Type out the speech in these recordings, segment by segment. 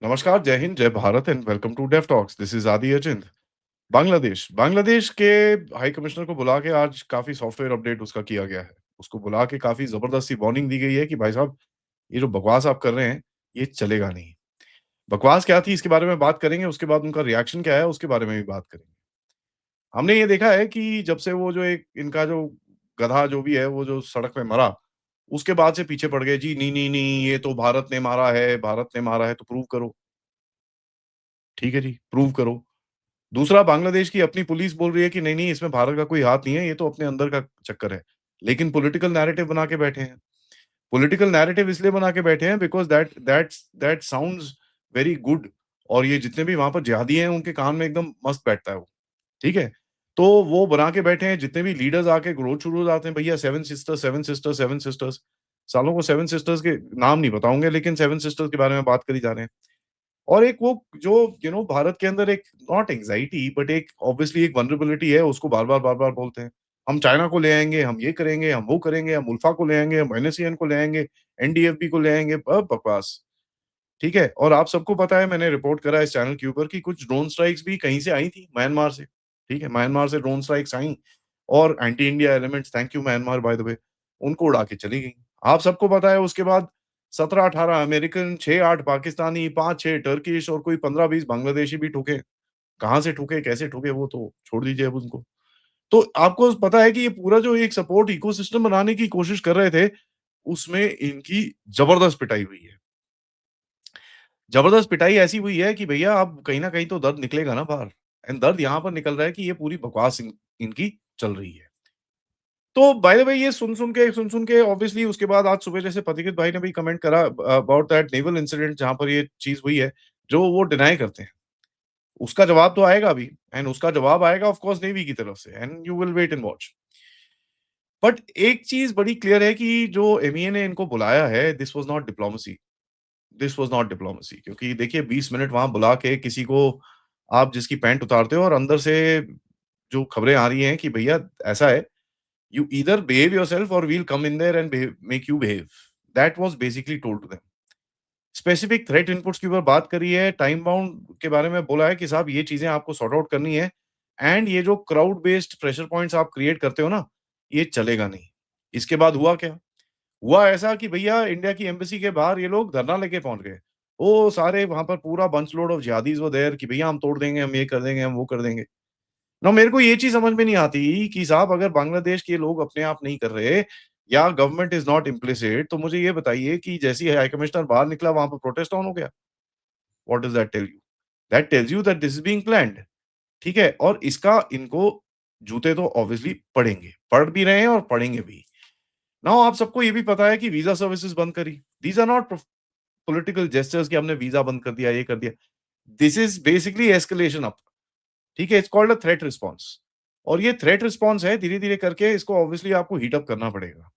नमस्कार, जय हिंद, जय Bharat and welcome to Dave talks. This is Aadi Achint. Bangladesh के हाई कमिश्नर को बुला के आज काफ़ी सॉफ्टवेयर अपडेट उसका किया गया है। उसको बुला के काफ़ी ज़बरदस्त सी वार्निंग दी गई है कि भाई साहब, ये जो बकवास आप कर रहे हैं, ये चलेगा नहीं। बकवास क्या थी इसके बारे में बात करेंगे, उसके बाद उनका रिएक्शन क्या है उसके बारे में भी बात करेंगे। हमने ये देखा है कि जब से वो जो एक इनका जो गधा जो भी है, वो जो सड़क पे मरा, उसके बाद से पीछे पड़ गए जी, नहीं, नहीं, नहीं, ये तो भारत ने मारा है, भारत ने मारा है तो प्रूव करो। ठीक है जी, प्रूव करो। दूसरा, बांग्लादेश की अपनी पुलिस बोल रही है कि नहीं, नहीं, इसमें भारत का कोई हाथ नहीं है, ये तो अपने अंदर का चक्कर है। लेकिन पॉलिटिकल नैरेटिव बना के बैठे हैं। पॉलिटिकल नैरेटिव इसलिए बना के बैठे हैं because that sounds very good. और ये जितने भी वहाँ पर जिहादी हैं, उनके कान में एकदम मस्त बैठता है वो, ठीक है? तो वो बना के बैठे हैं, जितने भी लीडर्स आके रोड शुरू हो जाते हैं, भैया 7 सिस्टर्स, 7 सिस्टर्स, 7 सिस्टर्स। सालों को 7 सिस्टर्स के नाम नहीं बताऊँगे, लेकिन 7 सिस्टर्स के बारे में बात करी जा रहे हैं। और एक वो जो भारत के अंदर एक नॉट एंग्जायटी बट एक ऑब्वियसली एक वल्नरेबिलिटी है, उसको बार-बार, बार-बार बोलते हैं। हम चाइना को ले आएँगे, हम ये करेंगे, हम वो करेंगे, हम उल्फा को ले आएँगे, हम एनएसईएन को ले आएँगे, एनडीएफबी को ले आएँगे, बकवास, ठीक है? और आप सबको पता है, मैंने रिपोर्ट करा है इस चैनल के ऊपर कि कुछ ड्रोन स्ट्राइक्स भी कहीं से आई थी, म्यांमार से, ठीक है? म्यांमार से ड्रोन स्ट्राइक्स आई और anti India elements, thank you Myanmar bye the वे, उनको उड़ा के चली गईं। आप सबको पता है उसके बाद 17-18 अमेरिकन, 6-8 पाकिस्तानी, 5-6 टर्किश और कोई 15-20 बांग्लादेशी भी ठुके। कहाँ से ठुके, कैसे ठुके, वो तो छोड़ दीजिए अब उनको। तो आपको पता है कि ये पूरा जो एक सपोर्ट इकोसिस्टम बनाने की कोशिश कर रहे थे, उसमें इनकी जबरदस्त पिटाई हुई है। जबरदस्त पिटाई ऐसी हुई है कि भैया अब कहीं न कहीं तो दर्द निकलेगा ना बाहर। एंड दर्द यहाँ पर निकल रहा है कि ये पूरी बकवास इनकी चल रही है। तो बाय द वे, ये सुन-सुन के ऑब्वियसली उसके बाद आज सुबह जैसे पथिकृत भाई ने भी कमेंट करा अबाउट दैट नेवल इंसिडेंट जहाँ पर ये चीज़ हुई है, जो वो डिनाई करते हैं। उसका जवाब तो आएगा अभी, एंड उसका जवाब आएगा ऑफ कोर्स नेवी की तरफ से, and you will wait and watch. But एक चीज़ बड़ी क्लियर है कि जो एमईए ने इनको बुलाया है, दिस वाज़ नॉट डिप्लोमेसी, क्योंकि देखिए 20 मिनट वहाँ बुला के किसी को आप जिसकी पैंट उतारते हो और अंदर से जो खबरें आ रही हैं कि भैया ऐसा है, you either behave yourself or we'll come in there and make you behave. That was basically told to them. Specific threat inputs के ऊपर बात करी है, टाइम बाउंड के बारे में बोला है कि साहब ये चीज़ें आपको सॉर्ट आउट करनी है, एंड ये जो क्राउड बेस्ड प्रेशर पॉइंट्स आप क्रिएट करते हो ना, ये चलेगा नहीं। इसके बाद हुआ क्या? हुआ ऐसा कि भैया इंडिया की एम्बेसी के बाहर ये लोग धरना लेके पहुँच गए। वो सारे वहाँ पर पूरा bunch load of jihadis were there कि भैया हम तोड़ देंगे, हम ये कर देंगे, हम वो कर देंगे। ना मेरे को ये चीज़ समझ में नहीं आती कि साहब अगर बांग्लादेश के लोग अपने आप नहीं कर रहे या गवर्नमेंट इज़ नॉट इम्प्लिसिट, तो मुझे ये बताइए कि जैसे ही हाई कमिश्नर बाहर निकला वहाँ पर प्रोटेस्ट ऑन हो गया। What does that tell you? That tells you that this is being planned, ठीक है? और इसका इनको जूते तो ऑब्वियसली पड़ेंगे। पड़ भी रहे हैं और पड़ेंगे भी। नाउ आप सबको ये भी पता है कि वीज़ा सर्विसेज़ बंद करी। These are not political gestures कि हमने वीज़ा बंद कर दिया, ये कर दिया। This is basically escalation up. ठीक है? It's called a threat response. और ये थ्रेट रिस्पॉन्स है, धीरे-धीरे करके इसको ऑब्वियसली आपको हीट अप करना पड़ेगा।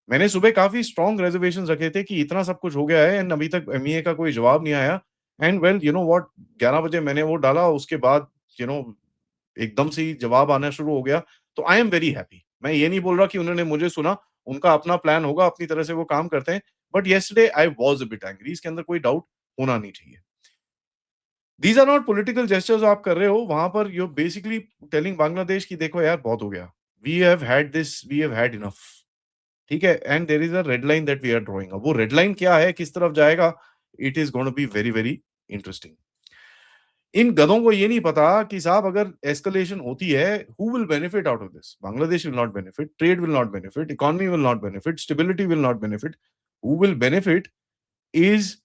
मैंने सुबह काफ़ी स्ट्रॉन्ग रिजर्वेशंस रखे थे कि इतना सब कुछ हो गया है एंड अभी तक एमईए का कोई जवाब नहीं आया। And well you know what, 11 बजे मैंने वो डाला, उसके बाद यू नो एकदम से ही जवाब आना शुरू हो गया। तो आई एम वेरी हैप्पी। मैं ये नहीं बोल रहा कि उन्होंने मुझे सुना, उनका अपना प्लान होगा, अपनी तरह से वो काम करते हैं। But yesterday I was a bit angry, इसके अंदर कोई डाउट होना नहीं चाहिए। These are not political gestures आप कर रहे हो, वहाँ पर you are basically telling Bangladesh कि देखो यार बहुत हो गया। वी हैव हैड इनफ, ठीक है? And there is a red line that we are drawing. अब वो रेड लाइन क्या है, किस तरफ जाएगा? It is gonna be very, very interesting. इन गधों को ये नहीं पता कि साहब अगर एस्केलेशन होती है, who will benefit out of this? Bangladesh will not benefit, trade will not benefit, economy will not benefit, stability will not benefit. Who will benefit is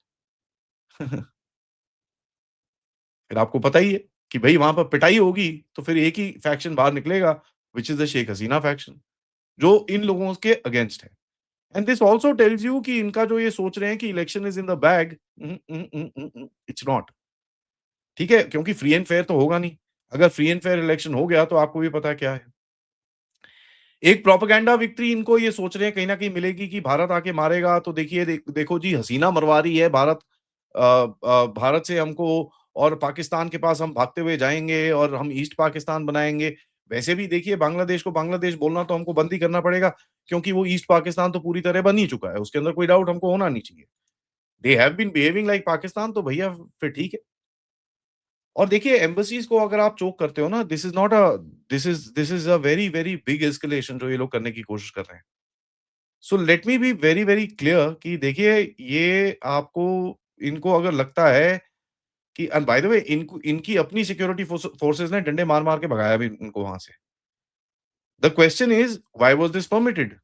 फिर आपको पता ही है कि भई वहाँ पर पिटाई होगी, तो फिर एक ही फैक्शन बाहर निकलेगा, which is the Sheikh Hasina faction, जो इन लोगों के अगेंस्ट है। And this also tells you कि इनका जो ये सोच रहे हैं कि election is in the bag, it's not, ठीक है? क्योंकि फ्री एंड फेयर तो होगा नहीं। अगर फ्री एंड फेयर इलेक्शन हो गया, तो आपको भी पता है क्या है। एक प्रोपेगेंडा विक्ट्री इनको ये सोच रहे हैं कहीं न कहीं मिलेगी कि भारत आके मारेगा, तो देखिए देखो जी हसीना मरवा रही है भारत, भारत से हमको, और पाकिस्तान के पास हम भागते हुए जाएँगे और हम ईस्ट पाकिस्तान बनाएँगे। वैसे भी देखिए बांग्लादेश को बांग्लादेश बोलना तो हमको बंद ही करना पड़ेगा, क्योंकि वो ईस्ट पाकिस्तान तो पूरी तरह बन ही चुका है, उसके अंदर कोई डाउट हमको होना नहीं चाहिए। They have been behaving like Pakistan तो भैया फिर ठीक है। और देखिए एम्बसीज को अगर आप चोक करते हो ना, this is a very very big escalation जो ये लोग करने की कोशिश कर रहे हैं। So let me B very very clear कि देखिए ये आपको इनको अगर लगता है कि एंड बाय द वे इनको इनकी अपनी सिक्योरिटी फोर्सेस ने डंडे मार मार के भगाया भी इनको वहां से। The question is why was this permitted?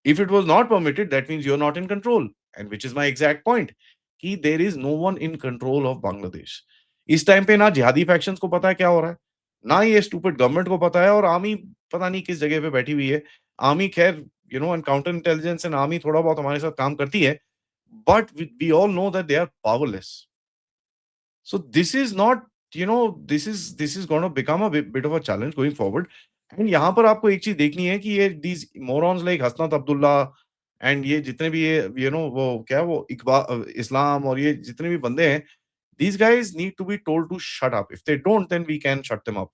If it was not permitted, that means you're not in control, and which is my exact point कि there is no one in control of Bangladesh. इस time पे ना जिहादी factions को पता है क्या हो रहा है, ना ये स्टूपिड गवर्नमेंट को पता है और आर्मी पता नहीं किस जगह पे बैठी हुई है। आर्मी खैर and counter intelligence and army थोड़ा बहुत हमारे साथ काम करती है, but we all know that they are powerless. So this is not, this is going to become a bit of a challenge going forward. And यहाँ पर आपको एक चीज देखनी है कि ये these morons like Hasnat Abdullah and ये जितने भी ये वो क्या वो इस्लाम और ये जितने भी बंदे हैं, these guys need to be told to shut up. If they don't, then we can shut them up.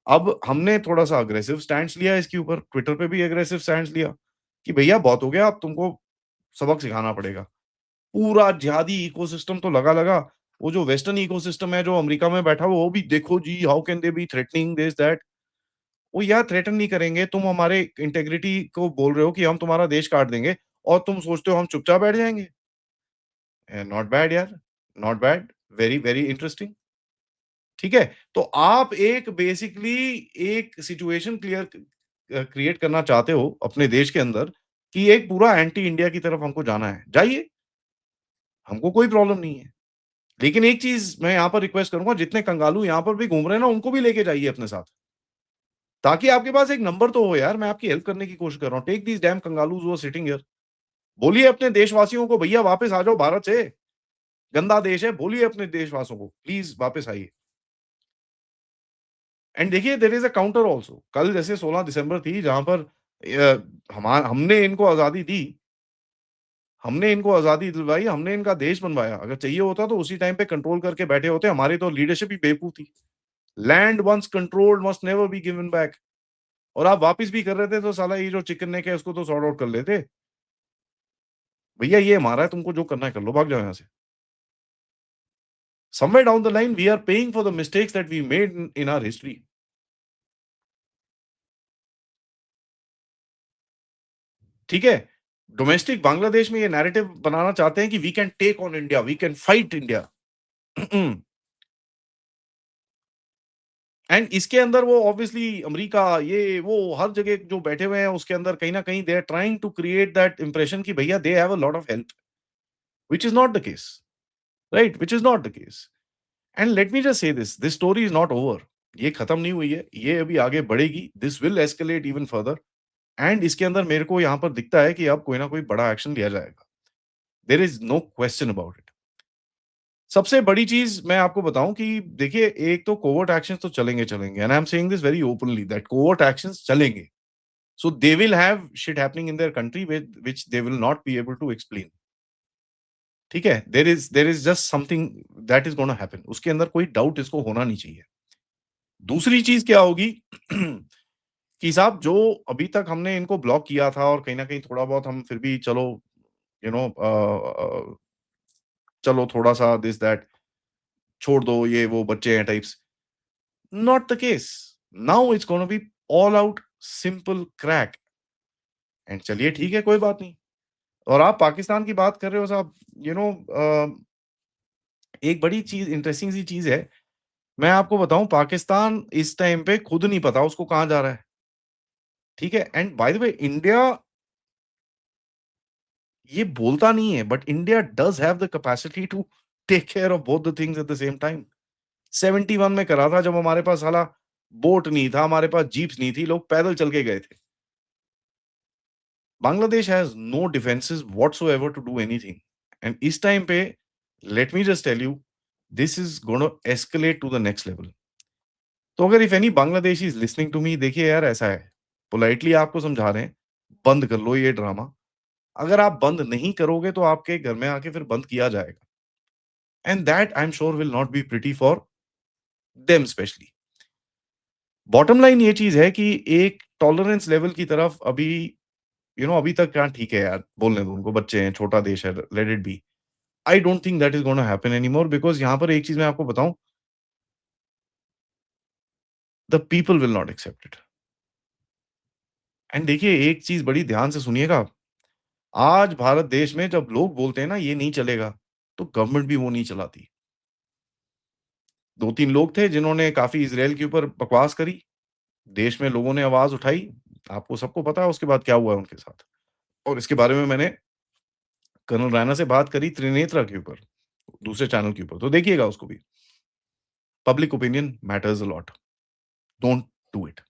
अब हमने थोड़ा सा अग्रेसिव स्टैंड लिया इसके ऊपर, ट्विटर पे भी अग्रेसिव स्टैंड लिया कि भैया बहुत हो गया, अब तुमको सबक सिखाना पड़ेगा। पूरा जिहादी इकोसिस्टम तो लगा लगा, वो जो वेस्टर्न इकोसिस्टम है जो अमेरिका में बैठा हुआ वो भी देखो जी, how can they be threatening this that. वो यार थ्रेटन नहीं करेंगे, तुम हमारे इंटेग्रिटी को बोल रहे हो कि हम तुम्हारा देश काट देंगे और तुम सोचते हो हम चुपचाप बैठ जाएंगे। नॉट बैड यार, not bad, very very interesting. ठीक है, तो आप एक बेसिकली एक सिचुएशन क्रिएट करना चाहते हो अपने देश के अंदर कि एक पूरा एंटी इंडिया की तरफ हमको जाना है, जाइए, हमको कोई प्रॉब्लम नहीं है। लेकिन एक चीज़ मैं यहाँ पर रिक्वेस्ट करूँगा, जितने कंगालू यहाँ पर भी घूम रहे हैं ना, उनको भी लेके जाइए अपने साथ। ताकि आपके पास एक नंबर तो हो यार, मैं आपकी हेल्प करने की कोशिश कर रहा हूँ। टेक दीज़ डैम कंगालूज़ हू आर सिटिंग हियर। बोलिए अपने देशवासियों को भैया वापस आ जाओ भारत से, गंदा देश है, बोलिए अपने देशवासियों को प्लीज़ वापस आइए। एंड देखिए there is a counter also. कल जैसे 16 दिसंबर थी जहाँ पर हमने इनको आज़ादी दी, हमने इनको आज़ादी दिलवाई, हमने इनका देश बनवाया। अगर चाहिए होता तो उसी टाइम पे कंट्रोल करके बैठे होते, हमारी तो लीडरशिप ही बेवकूफ थी। Land once controlled must never be given back. और आप वापिस भी कर रहे थे तो साला ये जो चिकन नेक है उसको तो सॉर्ट आउट कर लेते। भैया ये हमारा है, तुमको जो करना है कर लो, भाग जाओ यहाँ से। Somewhere down the line we are paying for the mistakes that we made in our history. ठीक है? डोमेस्टिक बांग्लादेश में ये नैरेटिव बनाना चाहते हैं कि we can take on India, we can fight India. And इसके अंदर वो ऑब्वियसली अमेरिका ये वो हर जगह जो बैठे हुए हैं उसके अंदर कहीं न कहीं they are trying to create that impression कि भैया they have a lot of help, which is not the case, right? Which is not the case. And let me just say this story is not over. ये खत्म नहीं हुई है, ये अभी आगे बढ़ेगी, this will escalate even further. And इसके अंदर मेरे को यहाँ पर दिखता है कि अब कोई ना कोई बड़ा एक्शन लिया जाएगा। There is no question about it. सबसे बड़ी चीज़ मैं आपको बताऊँ कि देखिए एक तो कोवर्ट एक्शंस तो चलेंगे and I am saying this very openly that covert actions चलेंगे। So they will have shit happening in their country with which they will not be able to explain. ठीक है? There is just something that is gonna happen. उसके अंदर कोई doubt इसको होना नहीं चाहिए। दूसरी चीज़ क्या होगी कि साहब जो अभी तक हमने इनको ब्लॉक किया था और कहीं न कहीं थोड़ा बहुत हम फिर भी चलो यू नो चलो थोड़ा-सा दिस दैट छोड़ दो ये वो बच्चे हैं types, not the case. Now it's gonna be all out simple crack. And चलिए ठीक है कोई बात नहीं। और आप पाकिस्तान की बात कर रहे हो साहब, यू नो एक बड़ी चीज़ इंटरेस्टिंग सी चीज़ है। मैं आपको बताऊँ पाकिस्तान इस टाइम पे खुद नहीं पता उसको कहाँ जा रहा है। ठीक है? And by the way India ये बोलता नहीं है but India does have the capacity to take care of both the things at the same time. 71 में करा था जब हमारे पास साला बोट नहीं था, हमारे पास जीप्स नहीं थी, लोग पैदल चल के गए थे। Bangladesh has no defences whatsoever to do anything. And इस टाइम पे let me just tell you this is gonna escalate to the next level. तो अगर if any Bangladeshi is listening to me, देखिए यार ऐसा है, पोलाइटली आपको समझा रहे हैं, बंद कर लो ये ड्रामा। अगर आप बंद नहीं करोगे तो आपके घर में आके फिर बंद किया जाएगा। And that I am sure will not be pretty for them specially. Bottom line ये चीज़ है कि एक टॉलरेंस लेवल की तरफ अभी अभी तक क्या ठीक है यार, बोलने दो उनको, बच्चे हैं, छोटा देश है, let it be. I don't think that is gonna happen anymore because यहाँ पर एक चीज़ मैं आपको बताऊँ, the people will not accept it. And देखिए एक चीज़ बड़ी ध्यान से सुनिएगा, आज भारत देश में जब लोग बोलते हैं ना ये नहीं चलेगा, तो गवर्नमेंट भी वो नहीं चलाती। 2-3 लोग थे जिन्होंने काफ़ी इज़राइल के ऊपर बकवास करी, देश में लोगों ने आवाज़ उठाई, आपको सबको पता है उसके बाद क्या हुआ है उनके साथ। और इसके बारे में मैंने कर्नल रैना से बात करी त्रिनेत्रा के ऊपर, दूसरे चैनल के ऊपर, तो देखिएगा उसको भी। Public opinion matters a lot, don't do it.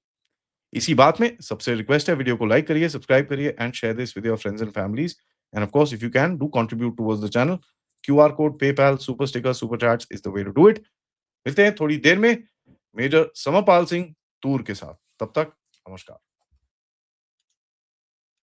इसी बात में सबसे रिक्वेस्ट है वीडियो को लाइक करिए, सब्सक्राइब करिए and share this with your friends and families and of course if you can do contribute towards the channel. QR code, PayPal, super sticker, super chats is the way to do it. मिलते हैं थोड़ी देर में major Samarpal Singh तूर के साथ। तब तक नमस्कार।